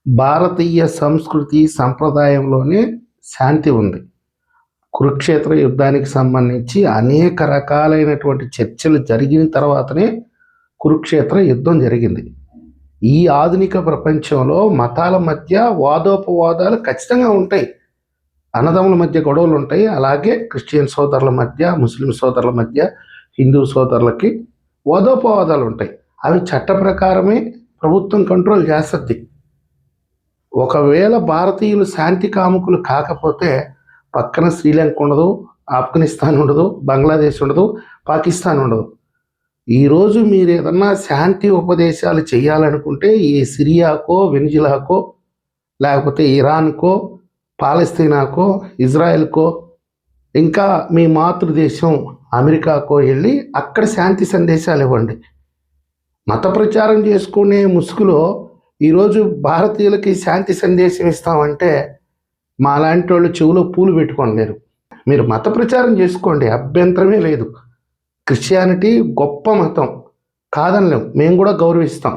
భారతీయ సంస్కృతి సంప్రదాయంలోనే శాంతి ఉంది. కురుక్షేత్ర యుద్ధానికి సంబంధించి అనేక రకాలైనటువంటి చర్చలు జరిగిన తర్వాతనే కురుక్షేత్ర యుద్ధం జరిగింది. ఈ ఆధునిక ప్రపంచంలో మతాల మధ్య వాదోపవాదాలు ఖచ్చితంగా ఉంటాయి. అన్నదమ్ముల మధ్య గొడవలు ఉంటాయి. అలాగే క్రిస్టియన్ సోదరుల మధ్య, ముస్లిం సోదరుల మధ్య, హిందూ సోదరులకి వాదోపవాదాలు ఉంటాయి. అవి చట్ట ప్రకారమే ప్రభుత్వం కంట్రోల్ చేస్తుంది. ఒకవేళ భారతీయులు శాంతి కాముకులు కాకపోతే పక్కన శ్రీలంక ఉండదు, ఆఫ్ఘనిస్తాన్ ఉండదు, బంగ్లాదేశ్ ఉండదు, పాకిస్తాన్ ఉండదు. ఈరోజు మీరు ఏదన్నా శాంతి ఉపదేశాలు చేయాలనుకుంటే ఈ సిరియాకో, వెనిజులాకో, లేకపోతే ఇరాన్కో, పాలస్తీనాకో, ఇజ్రాయెల్కో, ఇంకా మీ మాతృదేశం అమెరికాకో వెళ్ళి అక్కడ శాంతి సందేశాలు ఇవ్వండి. మత ప్రచారం చేసుకునే ముసుగులో ఈరోజు భారతీయులకి శాంతి సందేశం ఇస్తామంటే మాలాంటి వాళ్ళు చెవులో పూలు పెట్టుకోలేరు. మీరు మత ప్రచారం చేసుకోండి, అభ్యంతరమే లేదు. క్రిస్టియానిటీ గొప్ప మతం కాదనలేం, మేము కూడా గౌరవిస్తాం.